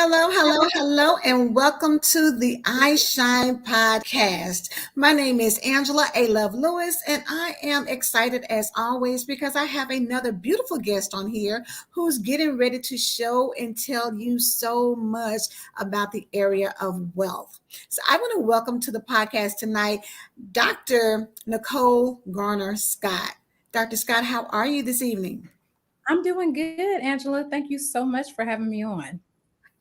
Hello, hello, hello, and welcome to the iShine podcast. My name is Angela A. Love Lewis, and I am excited as always because I have another beautiful guest on here who's getting ready to show and tell you so much about the area of wealth. So I want to welcome to the podcast tonight Dr. Nicole Garner Scott. Dr. Scott, how are you this evening? I'm doing good, Angela. Thank you so much for having me on.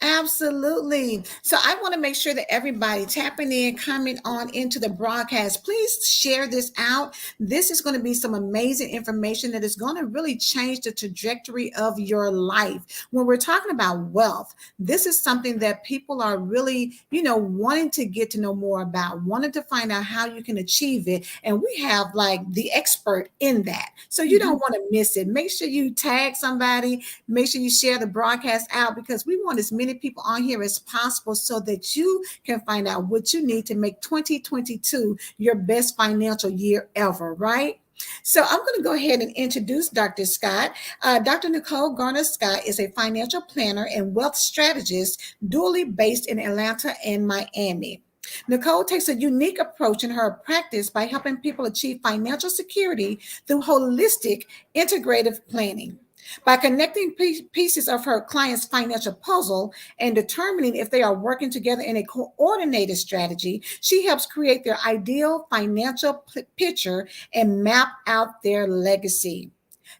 Absolutely. So I want to make sure that everybody tapping in, coming on into the broadcast, please share this out. This is going to be some amazing information that is going to really change the trajectory of your life. When we're talking about wealth, this is something that people are really, wanting to get to know more about, wanting to find out how you can achieve it. And we have like the expert in that. So you don't want to miss it. Make sure you tag somebody, make sure you share the broadcast out because we want as many people on here as possible so that you can find out what you need to make 2022 your best financial year ever, right? So I'm going to go ahead and introduce Dr. Scott. Dr. Nicole Garner Scott is a financial planner and wealth strategist, dually based in Atlanta and Miami. Nicole takes a unique approach in her practice by helping people achieve financial security through holistic, integrative planning. By connecting pieces of her client's financial puzzle and determining if they are working together in a coordinated strategy, she helps create their ideal financial picture and map out their legacy.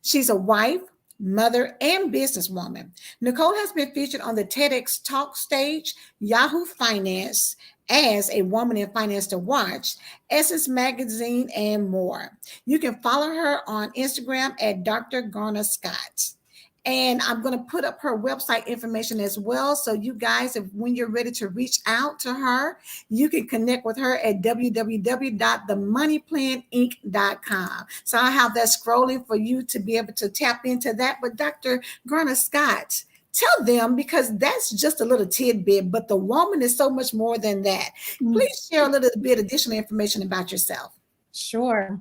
She's a wife, mother, and businesswoman. Nicole has been featured on the TEDx Talk stage, Yahoo Finance, as a woman in finance to watch, Essence Magazine, and more. You can follow her on Instagram at Dr. Garner Scott. And I'm going to put up her website information as well. So you guys, if when you're ready to reach out to her, you can connect with her at www.themoneyplaninc.com. So I have that scrolling for you to be able to tap into that. But Dr. Garner Scott, tell them because that's just a little tidbit, but the woman is so much more than that. Please share a little bit additional information about yourself. Sure.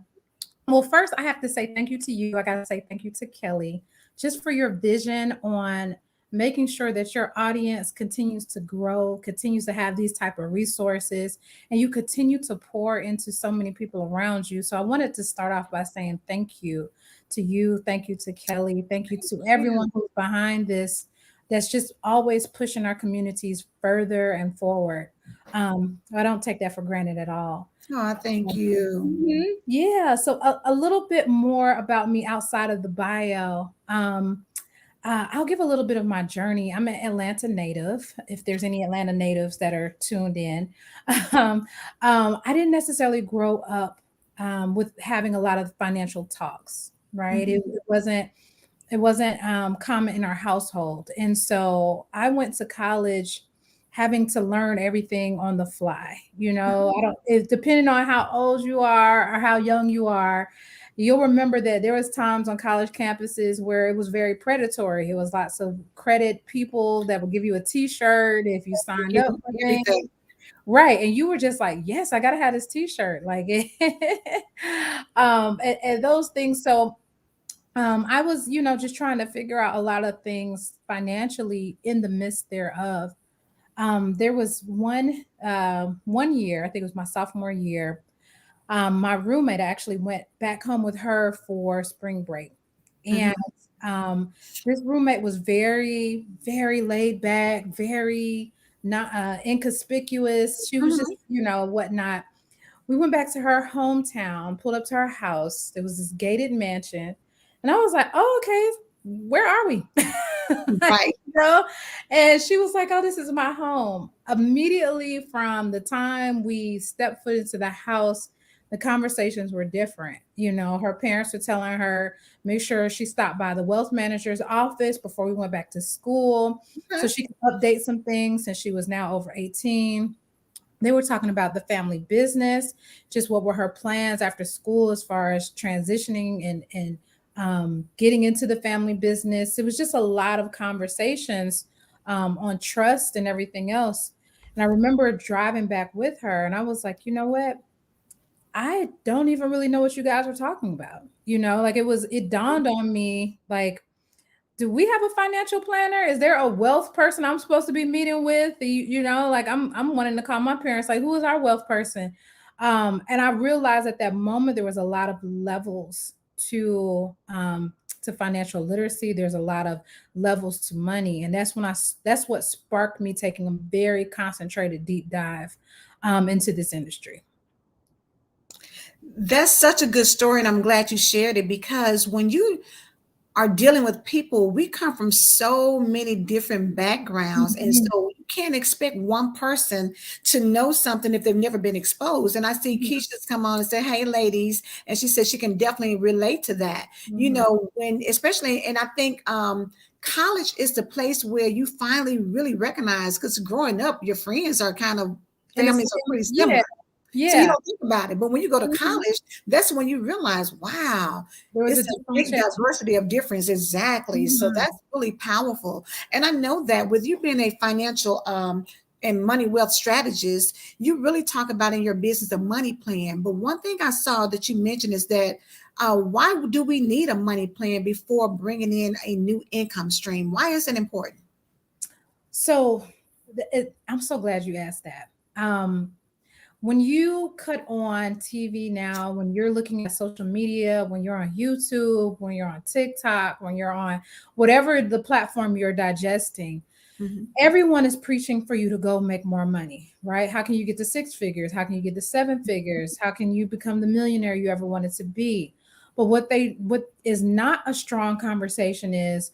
Well, first, I have to say thank you to you. I got to say thank you to Kelly just for your vision on making sure that your audience continues to grow, continues to have these type of resources, and you continue to pour into so many people around you. So I wanted to start off by saying thank you to you. Thank you to Kelly. Thank you to everyone who's behind this that's just always pushing our communities further and forward. I don't take that for granted at all. Oh, thank you. Yeah. So a little bit more about me outside of the bio. I'll give a little bit of my journey. I'm an Atlanta native. If there's any Atlanta natives that are tuned in, um, I didn't necessarily grow up with having a lot of financial talks. Right. It wasn't common in our household, and so I went to college having to learn everything on the fly. I don't, it depending on how old you are or how young you are, you'll remember that there was times on college campuses where it was very predatory. It was lots of credit people that would give you a t-shirt if you signed up for things. Everything. Right. And you were just like, yes, I gotta have this t-shirt. Like and those things. So I was, just trying to figure out a lot of things financially in the midst thereof. There was one year, I think it was my sophomore year. My roommate actually went back home with her for spring break, and this roommate was very, very laid back, very not inconspicuous. She was just, whatnot. We went back to her hometown, pulled up to her house. There was this gated mansion, and I was like, "Oh, okay, where are we?" Right. And she was like, "Oh, this is my home." Immediately from the time we stepped foot into the house, the conversations were different. Her parents were telling her, make sure she stopped by the wealth manager's office before we went back to school so she could update some things since she was now over 18. They were talking about the family business, just what were her plans after school as far as transitioning and getting into the family business. It was just a lot of conversations on trust and everything else. And I remember driving back with her, and I was like, you know what? I don't even really know what you guys were talking about. Like it dawned on me, like, do we have a financial planner? Is there a wealth person I'm supposed to be meeting with? Like I'm wanting to call my parents, like, who is our wealth person? And I realized at that moment there was a lot of levels to financial literacy. There's a lot of levels to money, and that's what sparked me taking a very concentrated deep dive into this industry. That's such a good story, and I'm glad you shared it, because when you are dealing with people, we come from so many different backgrounds. And Mhm. so you can't expect one person to know something if they've never been exposed. And I see Keisha's come on and say, hey, ladies. And she said she can definitely relate to that. Mhm. When, especially, and I think college is the place where you finally really recognize, because growing up, your friends are kind of, And the families are same, pretty yeah, similar. So you yeah. don't think about it. But when you go to Mhm. college, that's when you realize, wow, There was a it's a big differentiation. diversity of difference. Exactly. So Mhm. that's really powerful. And I know that with you being a financial and money wealth strategist, you really talk about in your business a money plan. But one thing I saw that you mentioned is that why do we need a money plan before bringing in a new income stream? Why is it important? So I'm so glad you asked that. When you cut on TV now, when you're looking at social media, when you're on YouTube, when you're on TikTok, when you're on whatever the platform you're digesting, Mhm. everyone is preaching for you to go make more money, right? How can you get to six figures? How can you get to seven figures? How can you become the millionaire you ever wanted to be? But what is not a strong conversation is,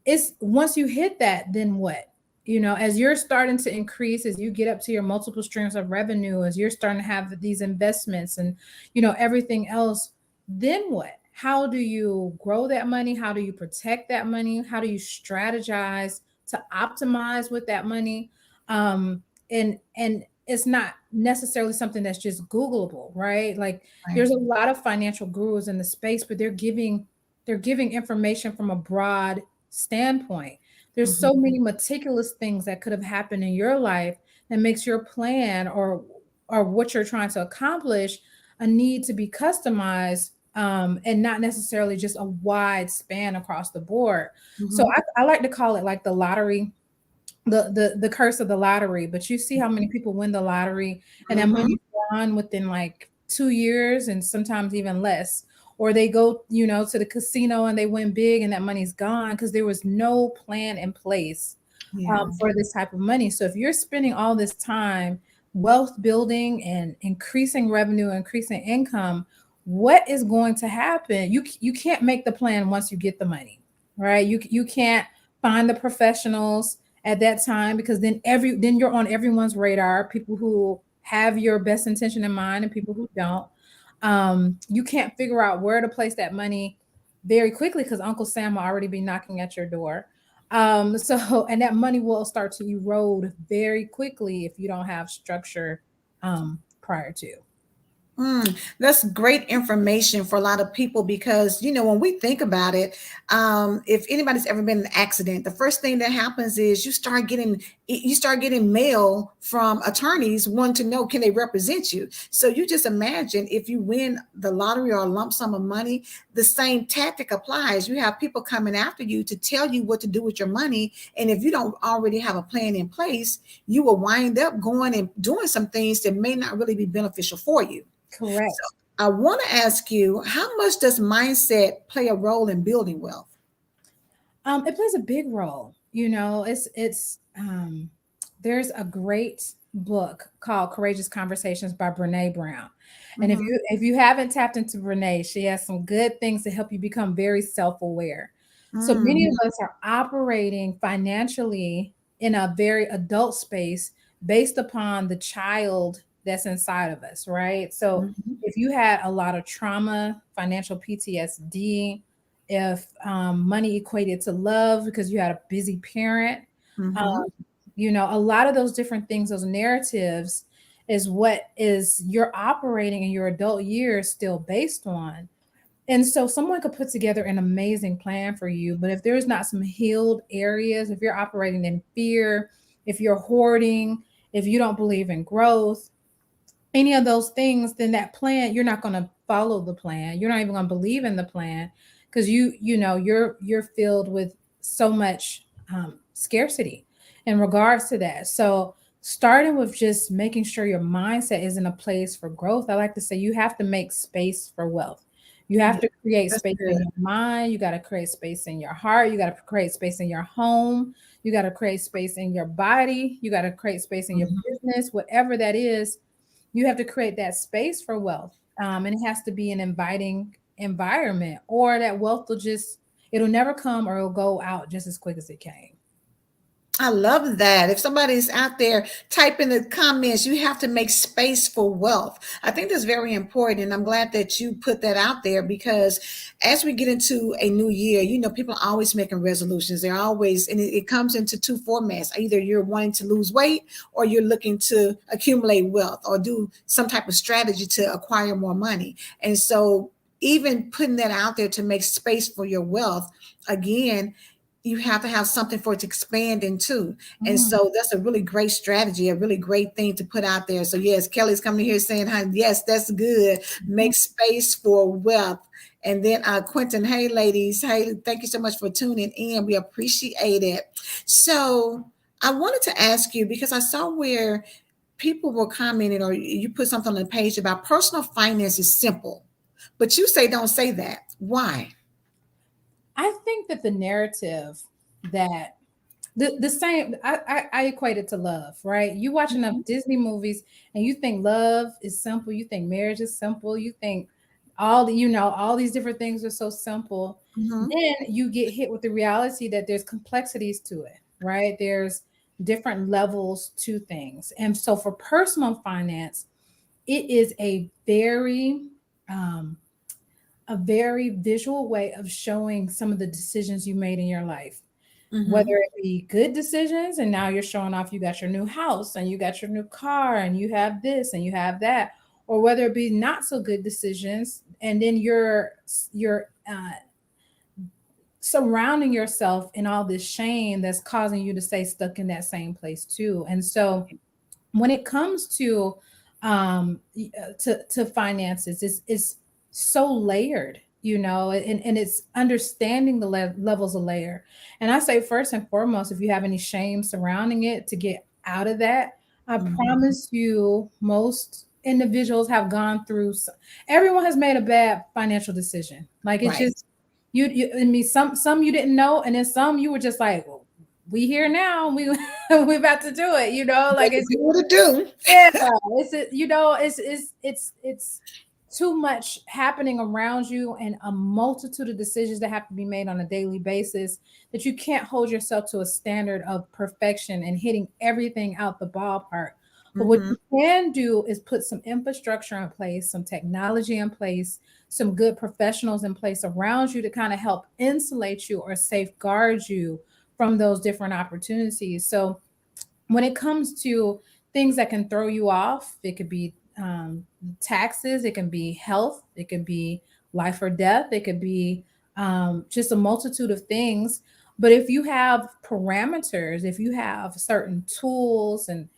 it's once you hit that, then what? As you're starting to increase, as you get up to your multiple streams of revenue, as you're starting to have these investments and everything else, then what? How do you grow that money? How do you protect that money? How do you strategize to optimize with that money? And it's not necessarily something that's just Googleable, right? Like, Right. there's a lot of financial gurus in the space, but they're giving information from a broad standpoint. There's Mhm. so many meticulous things that could have happened in your life that makes your plan or what you're trying to accomplish a need to be customized, and not necessarily just a wide span across the board. So Mhm. I like to call it like the lottery, the curse of the lottery. But you see how many people win the lottery and that Mhm. money's gone within like 2 years and sometimes even less. Or they go, to the casino and they win big and that money's gone because there was no plan in place Yeah. for this type of money. So if you're spending all this time wealth building and increasing revenue, increasing income, what is going to happen? You can't make the plan once you get the money, right? You can't find the professionals at that time, because then you're on everyone's radar, people who have your best intention in mind and people who don't. You can't figure out where to place that money very quickly because Uncle Sam will already be knocking at your door. So and that money will start to erode very quickly if you don't have structure prior to. That's great information for a lot of people, because when we think about it, if anybody's ever been in an accident, the first thing that happens is you start getting mail from attorneys wanting to know, can they represent you. So you just imagine if you win the lottery or a lump sum of money, the same tactic applies. You have people coming after you to tell you what to do with your money, and if you don't already have a plan in place, you will wind up going and doing some things that may not really be beneficial for you. So Correct. I want to ask you, how much does mindset play a role in building wealth? It plays a big role. There's a great book called Courageous Conversations by Brene Brown. And if Mhm. you haven't tapped into Brene, she has some good things to help you become very self-aware. So many Mm, of us are operating financially in a very adult space based upon the child that's inside of us, right? So mhm, if you had a lot of trauma, financial PTSD, if money equated to love because you had a busy parent, mhm, um, a lot of those different things, those narratives, is what is you're operating in your adult years still based on. And so someone could put together an amazing plan for you, but if there's not some healed areas, if you're operating in fear, if you're hoarding, if you don't believe in growth, any of those things, then that plan, you're not going to follow the plan. You're not even going to believe in the plan because you're filled with so much scarcity in regards to that. So starting with just making sure your mindset is in a place for growth. I like to say you have to make space for wealth. You have Yeah, to create that's space in good. your mind. You got to create space in your heart. You got to create space in your home. You got to create space in your body. You got to create space in your Mhm. business, whatever that is. You have to create that space for wealth. And it has to be an inviting environment, or that wealth will just, it'll never come or it'll go out just as quick as it came. I love that. If somebody's out there, type in the comments, you have to make space for wealth. I think that's very important. And I'm glad that you put that out there because as we get into a new year, people are always making resolutions. They're always, and it comes into two formats. Either you're wanting to lose weight or you're looking to accumulate wealth or do some type of strategy to acquire more money. And so, even putting that out there to make space for your wealth, again, you have to have something for it to expand into. And Mm. so that's a really great strategy, a really great thing to put out there. So yes, Kelly's coming here saying, "Hi, yes, that's good. Make space for wealth." And then Quentin, hey ladies, hey, thank you so much for tuning in. We appreciate it. So I wanted to ask you because I saw where people were commenting or you put something on the page about personal finance is simple, but you say don't say that. Why? I think that the narrative that the same, I equate it to love, right? You watch enough Mhm. Disney movies and you think love is simple, you think marriage is simple, you think all the, all these different things are so simple. Mhm. Then you get hit with the reality that there's complexities to it, right? There's different levels to things. And so for personal finance, it is um, a very visual way of showing some of the decisions you made in your life, whether Mhm. it be good decisions and now you're showing off you got your new house and you got your new car and you have this and you have that, or whether it be not so good decisions and then you're surrounding yourself in all this shame that's causing you to stay stuck in that same place too. And so when it comes to to finances, it's so layered, and it's understanding the levels of layer. And I say first and foremost, if you have any shame surrounding it, to get out of that, I Mhm. promise you most individuals have gone through everyone has made a bad financial decision. Like it's Right. just you I mean some you didn't know, and then some you were just like, well, we here now, we we about to do it, like Better it's do what it do. yeah, it's too much happening around you and a multitude of decisions that have to be made on a daily basis that you can't hold yourself to a standard of perfection and hitting everything out the ballpark. But what Mhm. you can do is put some infrastructure in place, some technology in place, some good professionals in place around you to kind of help insulate you or safeguard you from those different opportunities. So when it comes to things that can throw you off, it could be taxes, it can be health, it could be life or death, it could be just a multitude of things. But if you have parameters, if you have certain tools and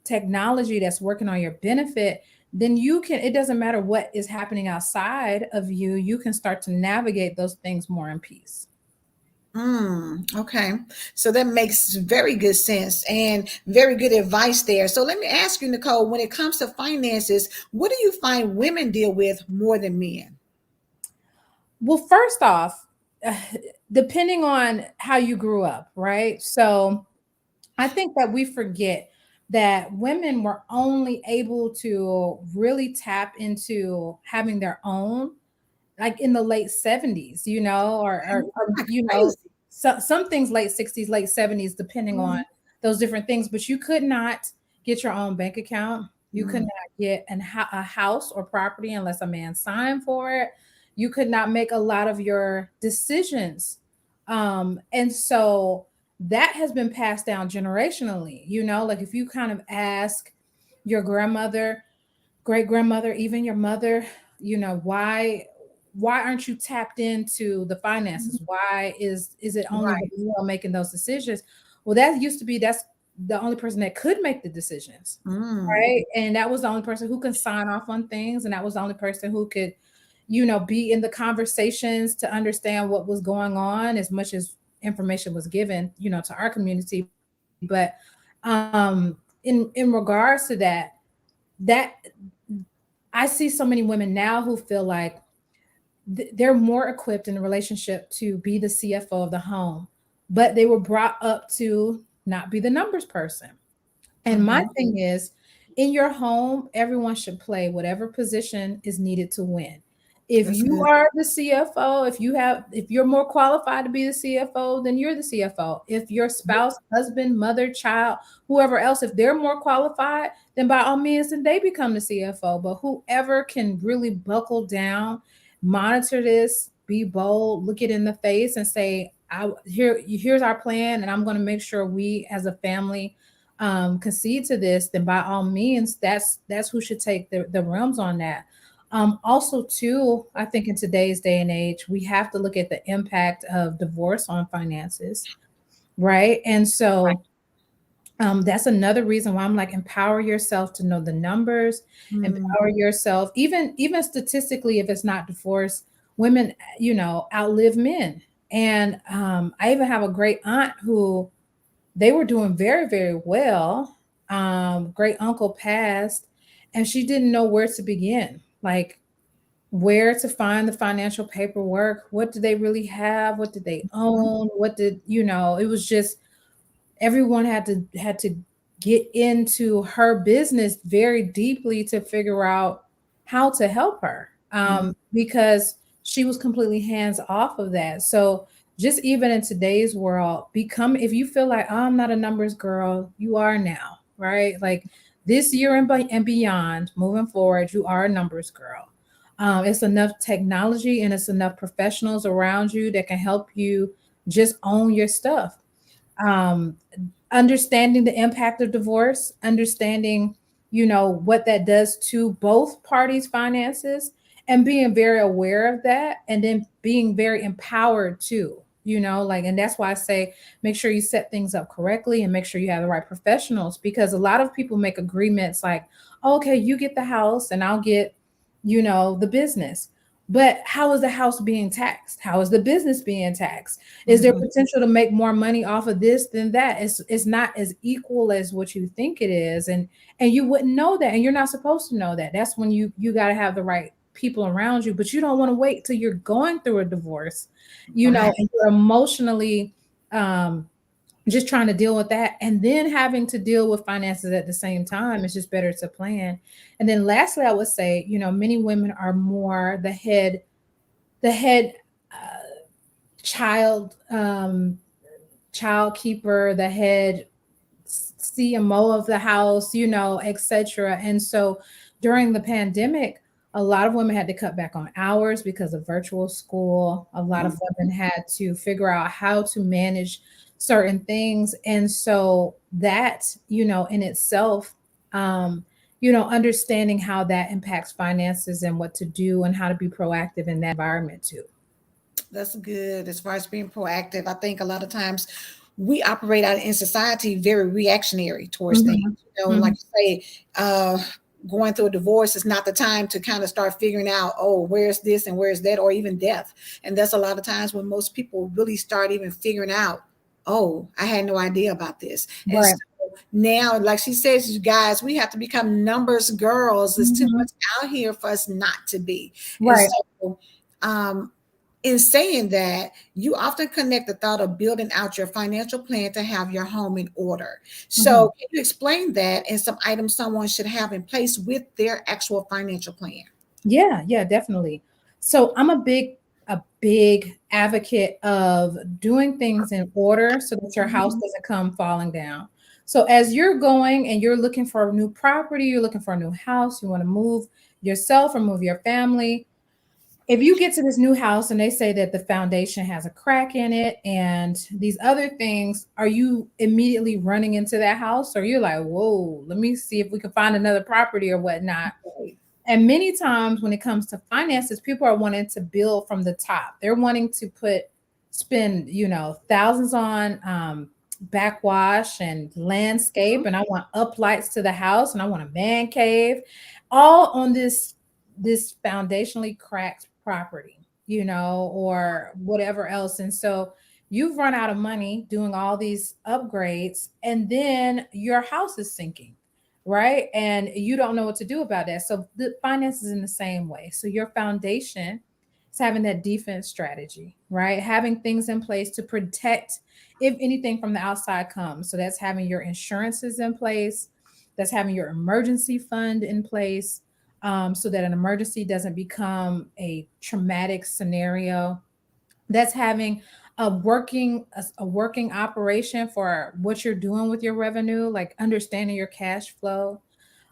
technology that's working on your benefit, then you can, it doesn't matter what is happening outside of you, you can start to navigate those things more in peace. Okay. So that makes very good sense and very good advice there. So let me ask you, Nicole, when it comes to finances, what do you find women deal with more than men? Well, first off, depending on how you grew up, right? So I think that we forget that women were only able to really tap into having their own like in the late 70s, or Like crazy. some things late 60s, late 70s, depending on Mhm. those different things. But you could not get your own bank account. You could Mm. not get a house or property unless a man signed for it. You could not make a lot of your decisions. And so that has been passed down generationally, like if you kind of ask your grandmother, great grandmother, even your mother, why aren't you tapped into the finances? Why is it only the Right. male making those decisions? Well, that used to be that's the only person that could make the decisions, Mm. right? And that was the only person who could sign off on things, and that was the only person who could, be in the conversations to understand what was going on as much as information was given, to our community. But in regards to that I see so many women now who feel like they're more equipped in a relationship to be the CFO of the home, but they were brought up to not be the numbers person. And my Mhm. thing is, in your home, everyone should play whatever position is needed to win. If That's you good. are the CFO, if you're more qualified to be the CFO, then you're the CFO. If your spouse, husband, mother, child, whoever else, if they're more qualified, then by all means, then they become the CFO. But whoever can really buckle down, monitor this, be bold, look it in the face, and say, here's our plan, and I'm going to make sure we as a family concede to this, then by all means, that's who should take the realms on that. Also, too, I think in today's day and age, we have to look at the impact of divorce on finances, right? And so that's another reason why I'm like, empower yourself to know the numbers, Mm. empower yourself, even statistically, if it's not divorce, women, outlive men. And I even have a great aunt who they were doing very, very well. Great uncle passed, and she didn't know where to begin. Like, where to find the financial paperwork? What did they really have? What did they Mhm. own? What did it was just everyone had to get into her business very deeply to figure out how to help her, Mhm. because she was completely hands off of that. So just even in today's world, become if you feel like, oh, I'm not a numbers girl, you are now, right? Like this year and beyond, moving forward, you are a numbers girl. It's enough technology and it's enough professionals around you that can help you just own your stuff. um, Understanding the impact of divorce, understanding, what that does to both parties' finances, and being very aware of that, and then being very empowered too. Like, and that's why I say make sure you set things up correctly and make sure you have the right professionals, because a lot of people make agreements like, oh, okay, you get the house and I'll get, the business. But how is the house being taxed? How is the business being taxed? Is there Mhm. potential to make more money off of this than that? It's not as equal as what you think it is, and you wouldn't know that, and you're not supposed to know that. That's when you got to have the right people around you, but you don't want to wait till you're going through a divorce, Right. and you're emotionally um just trying to deal with that and then having to deal with finances at the same time. It's just better to plan. And then lastly, I would say, many women are more the head child child keeper, the head CMO of the house, etc. And so during the pandemic, a lot of women had to cut back on hours because of virtual school. A lot of women had to figure out how to manage certain things. And so that, in itself, understanding how that impacts finances and what to do and how to be proactive in that environment too. That's good. As far as being proactive, I think a lot of times we operate out in society very reactionary towards things. Mhm. Like Mhm. you say, going through a divorce is not the time to kind of start figuring out, oh, where's this and where's that, or even death. And that's a lot of times when most people really start even figuring out, oh, I had no idea about this. And Right. so now, like she says, you guys, we have to become numbers girls. There's too Mhm. much out here for us not to be. And Right. so, um, in saying that, you often connect the thought of building out your financial plan to have your home in order. Mhm. So, can you explain that and some items someone should have in place with their actual financial plan? Yeah, yeah, definitely. So I'm a big advocate of doing things in order so that your house Mhm. doesn't come falling down. So as you're going and you're looking for a new property, you're looking for a new house, you want to move yourself or move your family. If you get to this new house and they say that the foundation has a crack in it and these other things, are you immediately running into that house, or you're like, whoa, let me see if we can find another property or whatnot? Right. And many times when it comes to finances, people are wanting to build from the top. They're wanting to spend, thousands on backwash and landscape, and I want uplights to the house, and I want a man cave, all on this foundationally cracked property, or whatever else. And so you've run out of money doing all these upgrades, and then your house is sinking, right? And you don't know what to do about that. So the finances in the same way. So your foundation is having that defense strategy, right? Having things in place to protect if anything from the outside comes. So that's having your insurances in place, that's having your emergency fund in place, so that an emergency doesn't become a traumatic scenario. That's having a working operation for what you're doing with your revenue, like understanding your cash flow.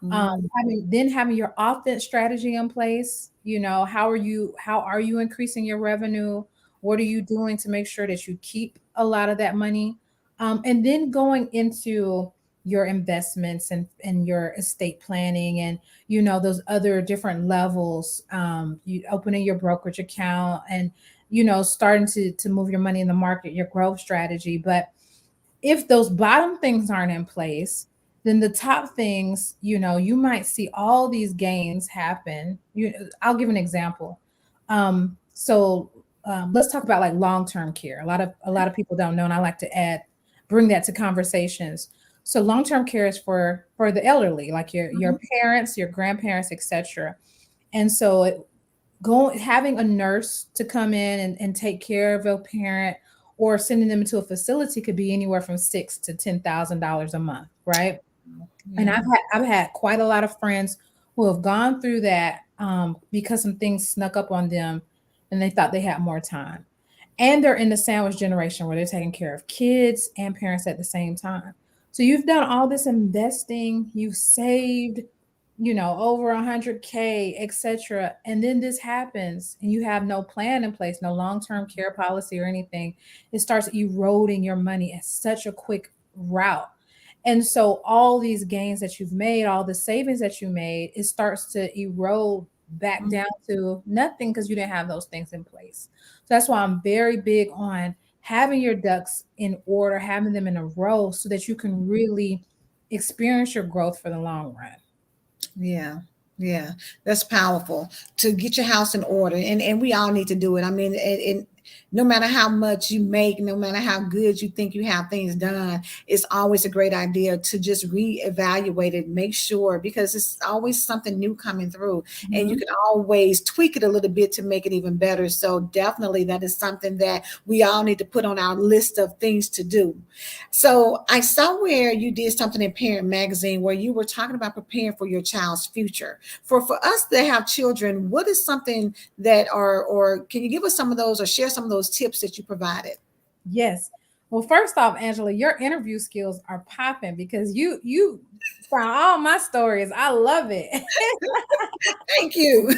Mm, Having your offense strategy in place. You know, how are you increasing your revenue? What are you doing to make sure that you keep a lot of that money? And then going into your investments and your estate planning, and those other different levels. You opening your brokerage account, and starting to move your money in the market, your growth strategy. But if those bottom things aren't in place, then the top things, you might see all these gains happen. I'll give an example. Let's talk about like long-term care. A lot of people don't know, and I like to bring that to conversations. So long-term care is for the elderly, like your mhm, parents, your grandparents, etc. And so going having a nurse to come in and take care of a parent, or sending them into a facility, could be anywhere from $6,000 to $10,000 a month, right? And yeah. I've had quite a lot of friends who have gone through that, because some things snuck up on them, and they thought they had more time. And they're in the sandwich generation where they're taking care of kids and parents at the same time. So you've done all this investing, you've saved, over 100K, etc. And then this happens, and you have no plan in place, no long-term care policy or anything. It starts eroding your money at such a quick route. And so all these gains that you've made, all the savings that you made, it starts to erode back Mm, down to nothing, because you didn't have those things in place. So that's why I'm very big on having your ducks in order, having them in a row, so that you can really experience your growth for the long run. yeah. Yeah. That's powerful to get your house in order. And we all need to do it. I mean, and no matter how much you make, no matter how good you think you have things done, it's always a great idea to just reevaluate it, make sure, because it's always something new coming through, and you Mhm. can always tweak it a little bit to make it even better. So definitely that is something that we all need to put on our list of things to do. So I saw where you did something in Parent Magazine where you were talking about preparing for your child's future. For us that have children, what is something that are, or can you give us some of those or share some of those tips that you provided? Yes. Well, first off, Angela, your interview skills are popping, because you found all my stories. I love it. Thank you.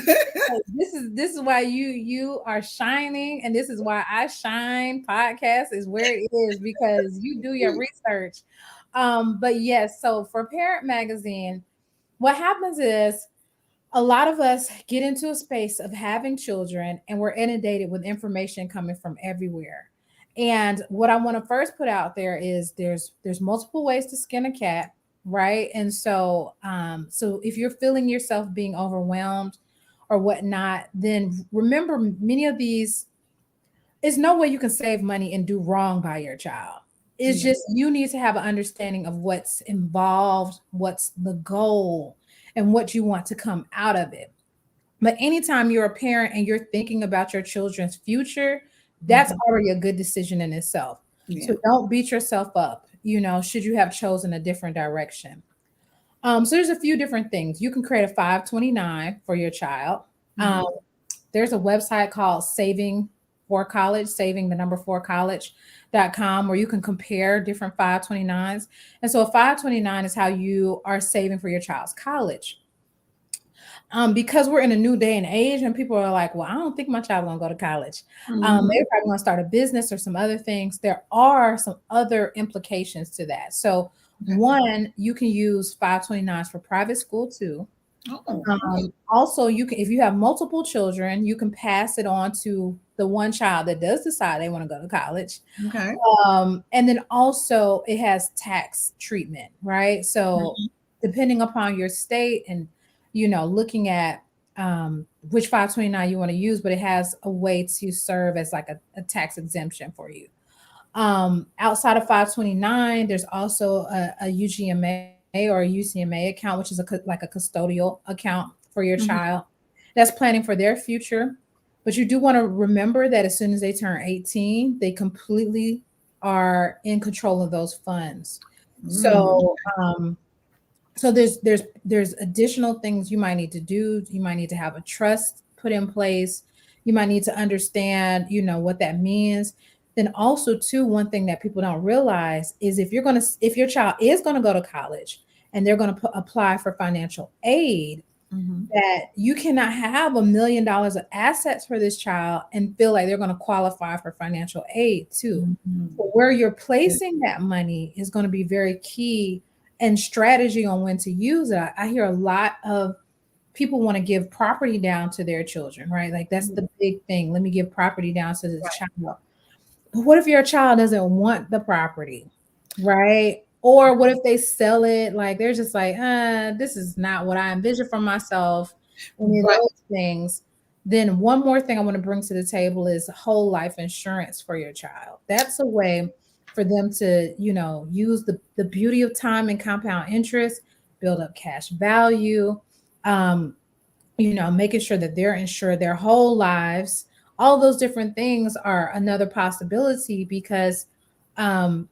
This is why you are shining, and this is why I Shine podcast is where it is, because you do your research. But yes, so for Parent Magazine, what happens is a lot of us get into a space of having children, and we're inundated with information coming from everywhere. And what I want to first put out there is there's multiple ways to skin a cat, right? And so if you're feeling yourself being overwhelmed or whatnot, then remember, many of these, there's no way you can save money and do wrong by your child. It's Yeah. just you need to have an understanding of what's involved, what's the goal, and what you want to come out of it. But anytime you're a parent and you're thinking about your children's future, that's Mhm. already a good decision in itself. Yeah. So don't beat yourself up, should you have chosen a different direction. So there's a few different things. You can create a 529 for your child. Um, Mhm. there's a website called Saving for College, saving the number for college.com, where you can compare different 529s. And so a 529 is how you are saving for your child's college. Because we're in a new day and age, and people are like, well, I don't think my child gonna go to college. Mhm. They're probably gonna start a business or some other things. There are some other implications to that. So Okay. one, you can use 529s for private school too. Oh, okay. Also, you can, if you have multiple children, you can pass it on to the one child that does decide they want to go to college. Okay. And then also it has tax treatment, right? So Mhm. depending upon your state, and looking at which 529 you want to use, but it has a way to serve as like a tax exemption for you. Outside of 529, there's also a UGMA or a UCMA account, which is like a custodial account for your Mhm. child that's planning for their future. But you do want to remember that as soon as they turn 18, they completely are in control of those funds. Mm. So there's additional things you might need to do. You might need to have a trust put in place. You might need to understand, what that means. Then also too, one thing that people don't realize is if your child is going to go to college and they're going to apply for financial aid, Mhm. that you cannot have $1 million of assets for this child and feel like they're going to qualify for financial aid too. Mhm. So where you're placing that money is going to be very key, and strategy on when to use it. I hear a lot of people want to give property down to their children, right? Like that's Mhm. the big thing. Let me give property down to the Right. child. But what if your child doesn't want the property, right? Or what if they sell it? Like they're just like, this is not what I envisioned for myself. Any of Right. those things. Then one more thing I want to bring to the table is whole life insurance for your child. That's a way for them to, use the beauty of time and compound interest, build up cash value. Um, making sure that they're insured their whole lives. All those different things are another possibility because, um,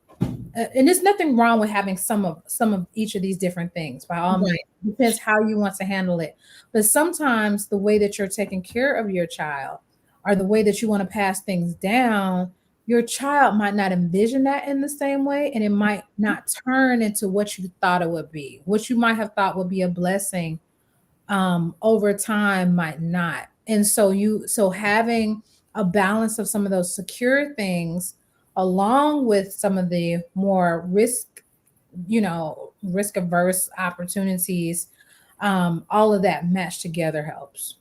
and there's nothing wrong with having some of each of these different things. By all means, Right. depends how you want to handle it. But sometimes the way that you're taking care of your child, or the way that you want to pass things down, your child might not envision that in the same way, and it might not turn into what you thought it would be. What you might have thought would be a blessing, over time might not. And so having a balance of some of those secure things along with some of the more risk averse opportunities, all of that matched together helps.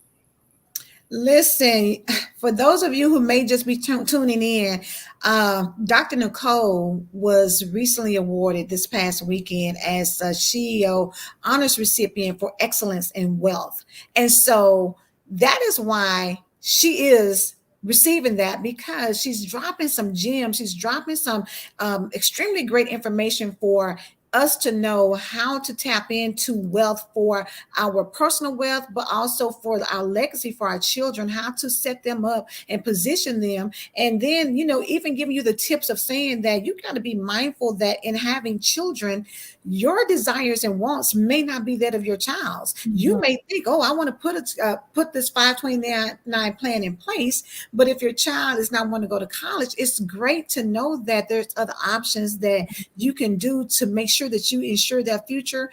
Listen, for those of you who may just be tuning in, Dr. Nicole was recently awarded this past weekend as a SheEO Honors Recipient for Excellence in Wealth. And so that is why she is receiving that, because she's dropping some gems. She's dropping some extremely great information for us to know how to tap into wealth for our personal wealth, but also for our legacy for our children, how to set them up and position them. And then, even giving you the tips of saying that you got to be mindful that in having children, your desires and wants may not be that of your child's. You Mhm. may think, oh, I want to put this 529 plan in place. But if your child is not wanting to go to college, it's great to know that there's other options that you can do to make sure that you ensure that future,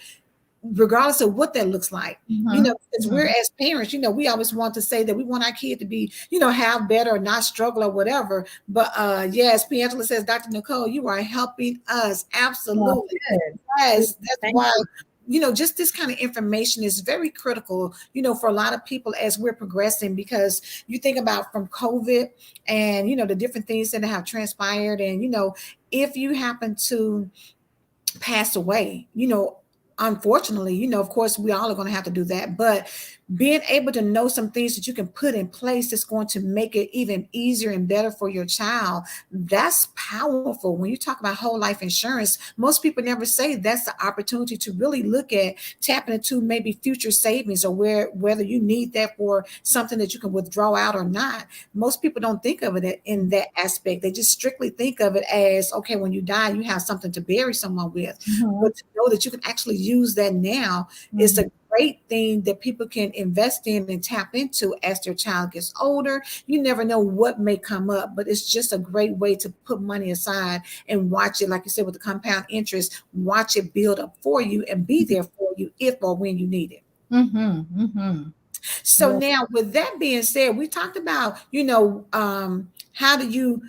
regardless of what that looks like. Mhm. Because we're Mhm. as parents, we always want to say that we want our kid to be, have better or not struggle or whatever. But yes, P. Angela says, Dr. Nicole, you are helping us. Well, Absolutely. good. Good. Yes, that's Thank why. you. Just this kind of information is very critical, for a lot of people as we're progressing, because you think about from COVID and, the different things that have transpired. And, if you happen to pass away, unfortunately, of course, we all are going to have to do that. But being able to know some things that you can put in place that's going to make it even easier and better for your child, that's powerful. When you talk about whole life insurance, most people never say that's the opportunity to really look at tapping into maybe future savings, or whether you need that for something that you can withdraw out or not. Most people don't think of it in that aspect. They just strictly think of it as, okay, when you die, you have something to bury someone with. Mhm. But to know that you can actually use that now is Mhm. a great thing that people can invest in and tap into as their child gets older. You never know what may come up, but it's just a great way to put money aside and watch it, like you said, with the compound interest, watch it build up for you and be there for you if or when you need it. Mhm. Mhm. So Yes. now, with that being said, we talked about, how do you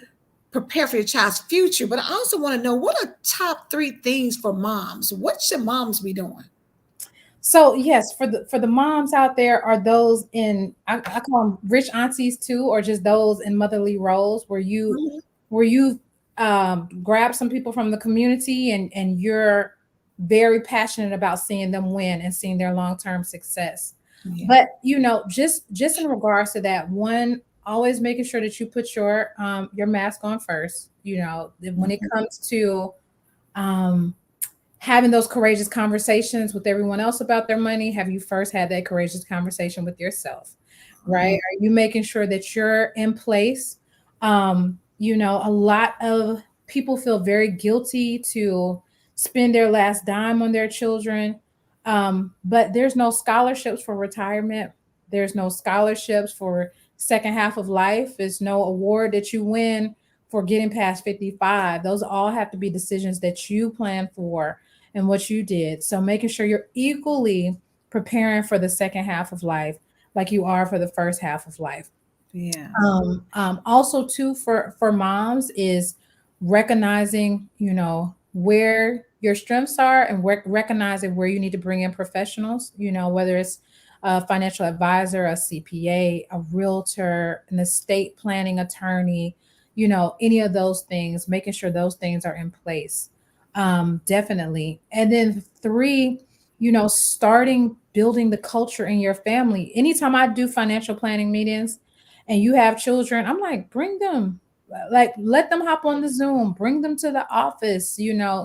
prepare for your child's future, but I also want to know, what are top three things for moms? What should moms be doing? So yes, for the moms out there, are those in, I call them rich aunties too, or just those in motherly roles where Mhm. you grab some people from the community, and you're very passionate about seeing them win and seeing their long-term success. Yeah. But just in regards to that one, always making sure that you put your mask on first. When it comes to um, having those courageous conversations with everyone else about their money, have you first had that courageous conversation with yourself, right? Mhm. Are you making sure that you're in place? A lot of people feel very guilty to spend their last dime on their children, but there's no scholarships for retirement. There's no scholarships for second half of life. There's no award that you win for getting past 55. Those all have to be decisions that you plan for and what you did. So making sure you're equally preparing for the second half of life like you are for the first half of life. Yes. Also too, for moms, is recognizing where your strengths are, and recognizing where you need to bring in professionals, whether it's a financial advisor, a CPA, a realtor, an estate planning attorney, any of those things, making sure those things are in place. Definitely. And then three, starting building the culture in your family. Anytime I do financial planning meetings and you have children, I'm like, bring them, like, let them hop on the Zoom, bring them to the office,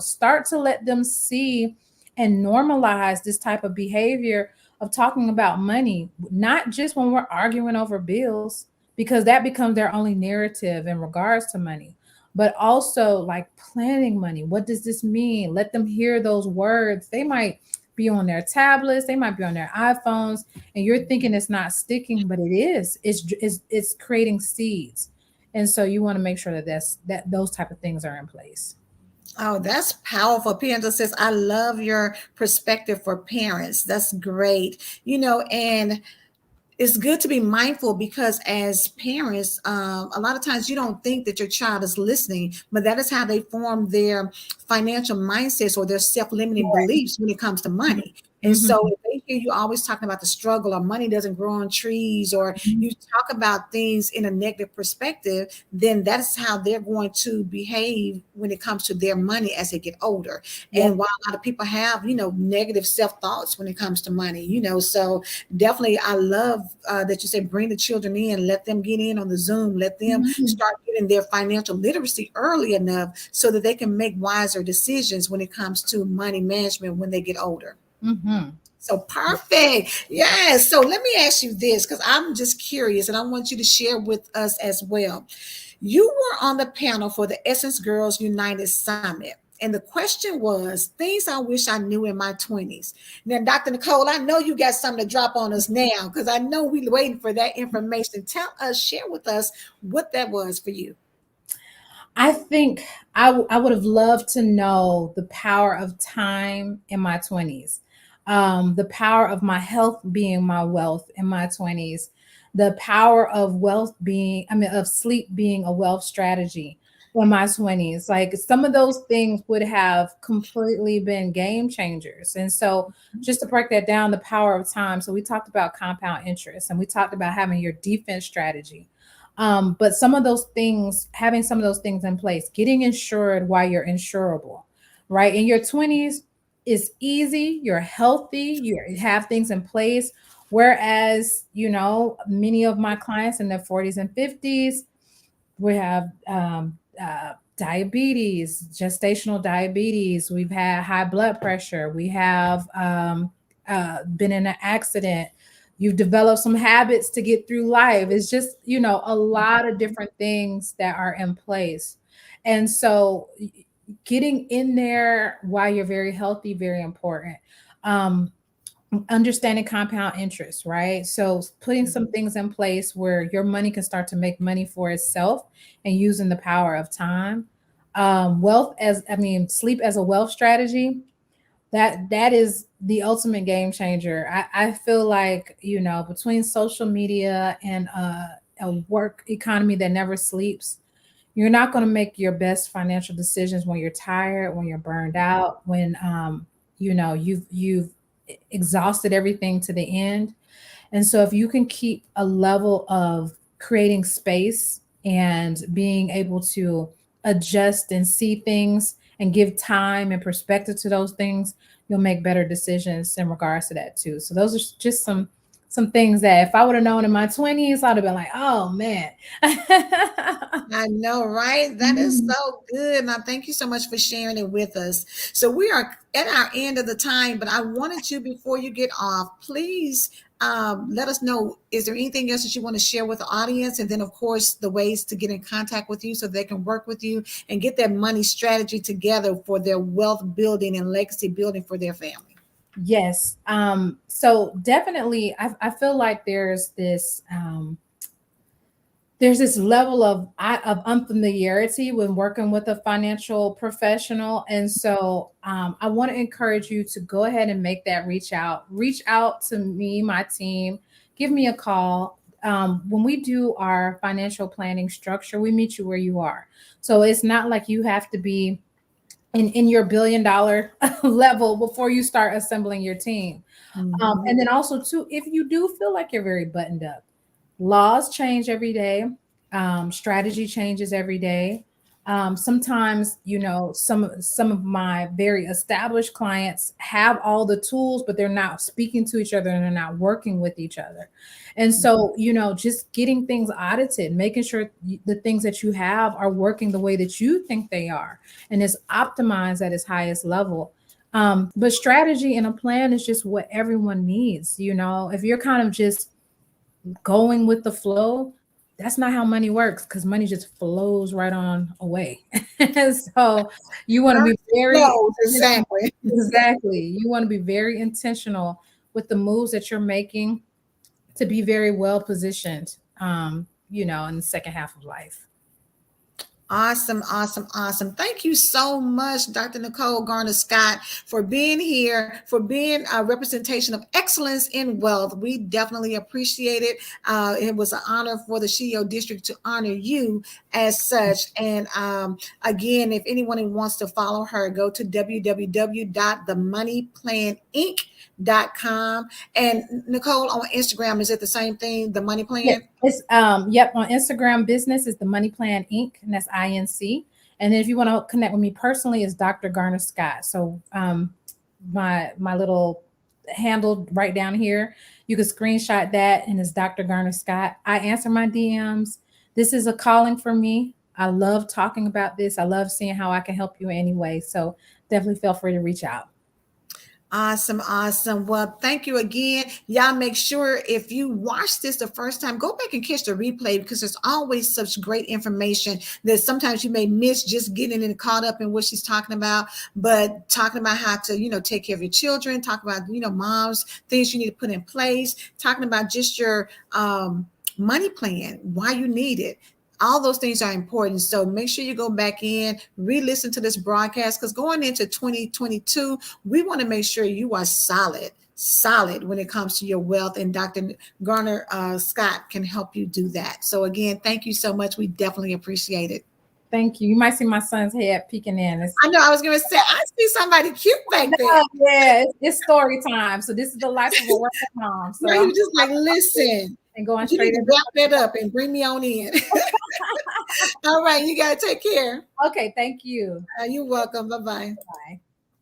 start to let them see and normalize this type of behavior of talking about money, not just when we're arguing over bills, because that becomes their only narrative in regards to money, but also like planning money. What does this mean? Let them hear those words. They might be on their tablets, they might be on their iPhones, and you're thinking it's not sticking, but it is. It's creating seeds, and so you want to make sure that those type of things are in place. Oh, that's powerful. Pianta says, I love your perspective for parents. That's great. And it's good to be mindful because as parents, a lot of times you don't think that your child is listening, but that is how they form their financial mindsets or their self-limiting Right. beliefs when it comes to money. And Mm-hmm. so if they hear you always talking about the struggle or money doesn't grow on trees, or you talk about things in a negative perspective, then that's how they're going to behave when it comes to their money as they get older. And Yep. while a lot of people have, negative self-thoughts when it comes to money, so definitely I love that you said bring the children in, let them get in on the Zoom, let them Mm-hmm. start getting their financial literacy early enough so that they can make wiser decisions when it comes to money management when they get older. Mm-hmm. So perfect. Yes. So let me ask you this because I'm just curious and I want you to share with us as well. You were on the panel for the Essence Girls United Summit. And the question was things I wish I knew in my 20s. Now, Dr. Nicole, I know you got something to drop on us now because I know we're waiting for that information. Tell us, share with us what that was for you. I think I would have loved to know the power of time in my 20s, the power of my health being my wealth in my 20s, the power of of sleep being a wealth strategy in my 20s. Like, some of those things would have completely been game changers. And so, just to break that down, the power of time. So, we talked about compound interest, and we talked about having your defense strategy. But some of those things, having some of those things in place, getting insured while you're insurable, right? In your 20s is easy, you're healthy, you have things in place. Whereas, many of my clients in their 40s and 50s, we have diabetes, gestational diabetes, we've had high blood pressure, we have been in an accident, you've developed some habits to get through life. It's just, a lot of different things that are in place. And so getting in there while you're very healthy, very important. Um, Understanding compound interest, right? So putting some things in place where your money can start to make money for itself and using the power of time. Sleep as a wealth strategy, that is the ultimate game changer. I feel like, between social media and a work economy that never sleeps, you're not going to make your best financial decisions when you're tired, when you're burned out, when you've exhausted everything to the end. And so if you can keep a level of creating space and being able to adjust and see things and give time and perspective to those things, you'll make better decisions in regards to that too. So those are just some things that if I would have known in my 20s, I'd have been like, oh man. I know, right? That is Mhm. so good. And I thank you so much for sharing it with us. So we are at our end of the time, but I wanted you, before you get off, please let us know, is there anything else that you want to share with the audience? And then, of course, the ways to get in contact with you so they can work with you and get their money strategy together for their wealth building and legacy building for their family. Yes. So definitely I feel like there's this level of unfamiliarity when working with a financial professional. And so I want to encourage you to go ahead and make that reach out to me, my team, give me a call. When we do our financial planning structure, we meet you where you are. So it's not like you have to be in your $1 billion level before you start assembling your team. Mhm. And then also too, if you do feel like you're very buttoned up, laws change every day. Strategy changes every day. Sometimes, some of my very established clients have all the tools, but they're not speaking to each other and they're not working with each other. And so, just getting things audited, making sure the things that you have are working the way that you think they are, and is optimized at its highest level. But strategy and a plan is just what everyone needs. If you're kind of just going with the flow, that's not how money works, because money just flows right on away. So you want to be very No, intentional. exactly. Exactly. You want to be very intentional with the moves that you're making to be very well positioned, in the second half of life. Awesome, awesome, awesome. Thank you so much, Dr. Nicole Garner Scott, for being here, for being a representation of excellence in wealth. We definitely appreciate it. It was an honor for the SheEO District to honor you as such. And again, if anyone wants to follow her, go to www.themoneyplaninc.com. And Nicole, on Instagram, is it the same thing, the money Yes, plan? it's on Instagram business is the Money Plan Inc. and that's INC. And then if you want to connect with me personally, is Dr. Garner Scott. So my little handle right down here, you can screenshot that and it's Dr. Garner Scott. I answer my DMs. This is a calling for me. I love talking about this. I love seeing how I can help you in any way. So definitely feel free to reach out. Awesome, awesome. Well, thank you again. Y'all make sure if you watch this the first time, go back and catch the replay, because there's always such great information that sometimes you may miss just getting in caught up in what she's talking about, but talking about how to, take care of your children, talk about, moms, things you need to put in place, talking about just your money plan, why you need it. All those things are important. So make sure you go back in, re-listen to this broadcast, because going into 2022, we want to make sure you are solid when it comes to your wealth. And Dr. Garner Scott can help you do that. So again, thank you so much. We definitely appreciate it. Thank you. You might see my son's head peeking in. I know I was going to say, I see somebody cute back there. Yeah, it's story time. So this is the life of a working mom. So Where he I'm was just like, listen, and going you need straight to into wrap that up and bring me on in. All right, you got to take care. okay, thank you. You're welcome. Bye-bye. Bye.